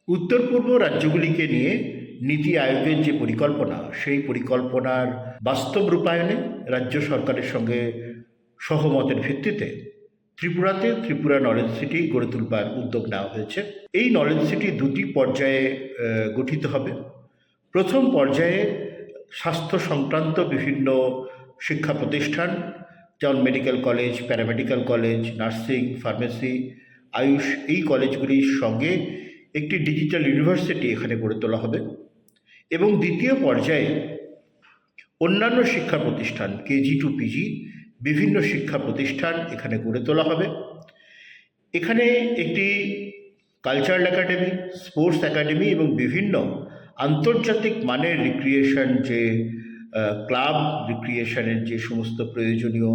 উত্তর পূর্ব রাজ্যগুলিকে নিয়ে নীতি আয়োগের যে পরিকল্পনা, সেই পরিকল্পনার বাস্তব রূপায়ণে রাজ্য সরকারের সঙ্গে সহমতের ভিত্তিতে ত্রিপুরাতে ত্রিপুরা নলেজ সিটি গড়ে তুলবার উদ্যোগ নেওয়া হয়েছে। এই নলেজ সিটি দুটি পর্যায়ে গঠিত হবে। প্রথম পর্যায়ে স্বাস্থ্য সংক্রান্ত বিভিন্ন শিক্ষা প্রতিষ্ঠান, যেমন medical college, paramedical college, nursing, pharmacy, Ayush, এই কলেজগুলির সঙ্গে একটি ডিজিটাল ইউনিভার্সিটি এখানে গড়ে তোলা হবে। এবং দ্বিতীয় পর্যায়ে অন্যান্য শিক্ষা প্রতিষ্ঠান, কেজি টু পিজি, বিভিন্ন শিক্ষা প্রতিষ্ঠান এখানে গড়ে তোলা হবে। এখানে একটি কালচারাল একাডেমি, স্পোর্টস একাডেমি এবং বিভিন্ন আন্তর্জাতিক মানের রিক্রিয়েশন, যে ক্লাব, রিক্রিয়েশনের যে সমস্ত প্রয়োজনীয়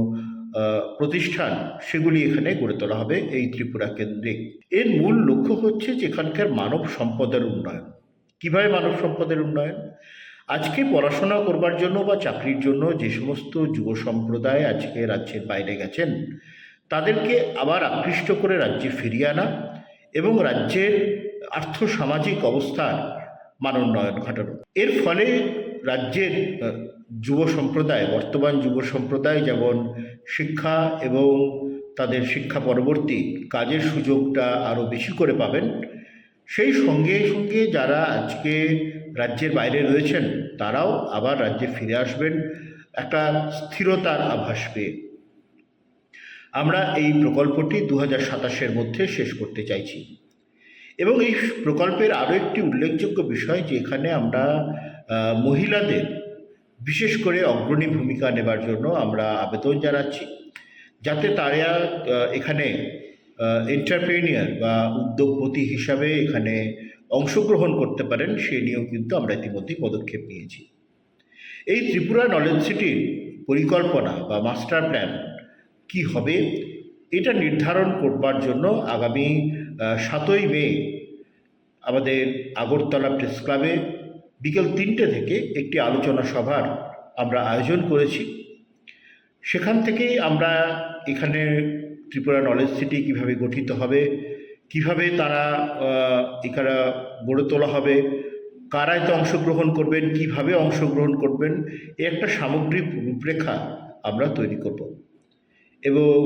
প্রতিষ্ঠান, সেগুলি এখানে গড়ে তোলা হবে এই ত্রিপুরা কেন্দ্রে। এর মূল লক্ষ্য হচ্ছে যে এখানকার মানব সম্পদের উন্নয়ন। কীভাবে মানব সম্পদের উন্নয়ন? আজকে পড়াশোনা করবার জন্য বা চাকরির জন্য যে সমস্ত যুব সম্প্রদায় আজকে রাজ্যের বাইরে গেছেন, তাদেরকে আবার আকৃষ্ট করে রাজ্যে ফিরিয়ে আনা এবং রাজ্যের আর্থসামাজিক অবস্থার মানোন্নয়ন ঘটানো। এর ফলে রাজ্যের যুব সম্প্রদায়, বর্তমান যুব সম্প্রদায় যেমন শিক্ষা এবং তাদের শিক্ষা পরবর্তী কাজের সুযোগটা আরও বেশি করে পাবেন, সেই সঙ্গে সঙ্গে যারা আজকে রাজ্যের বাইরে রয়েছেন তারাও আবার রাজ্যে ফিরে আসবেন একটা স্থিরতার আভাস পেয়ে। আমরা এই প্রকল্পটি 2027-এর মধ্যে শেষ করতে চাইছি। এবং এই প্রকল্পের আরও একটি উল্লেখযোগ্য বিষয় যে এখানে আমরা মহিলাদের বিশেষ করে অগ্রণী ভূমিকা নেবার জন্য আমরা আবেদন জানাচ্ছি, যাতে তারা এখানে এন্টারপ্রেনিয়ার বা উদ্যোগপতি হিসাবে এখানে অংশগ্রহণ করতে পারেন। সে নিয়েও কিন্তু আমরা ইতিমধ্যেই পদক্ষেপ নিয়েছি। এই ত্রিপুরা নলেজ সিটির পরিকল্পনা বা মাস্টার প্ল্যান কি হবে, এটা নির্ধারণ করবার জন্য আগামী 7ই মে আমাদের আগরতলা প্রেস ক্লাবে বিকেল 3টে থেকে একটি আলোচনা সভার আমরা আয়োজন করেছি। সেখান থেকেই আমরা এখানে ত্রিপুরা নলেজ সিটি কীভাবে গঠিত হবে, কিভাবে তারা এখানে গড়ে তোলা হবে, কারা এতে অংশগ্রহণ করবেন, কিভাবে অংশগ্রহণ করবেন, এই একটা সামগ্রিক রূপরেখা আমরা তৈরি করব। এবং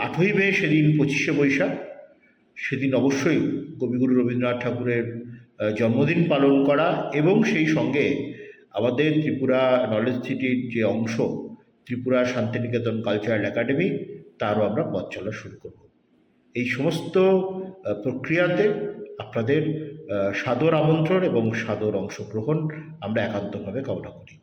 8ই মে সেদিন 25শে বৈশাখ, সেদিন অবশ্যই কবিগুরু রবীন্দ্রনাথ ঠাকুরের জন্মদিন পালন করা এবং সেই সঙ্গে আমাদের ত্রিপুরা নলেজ সিটির যে অংশ ত্রিপুরা শান্তিনিকেতন কালচারাল একাডেমি, তারও আমরা পথ চলা শুরু করব। এই সমস্ত প্রক্রিয়াতে আপনাদের সাদর আমন্ত্রণ এবং সাদর অংশগ্রহণ আমরা একান্তভাবে কামনা করি।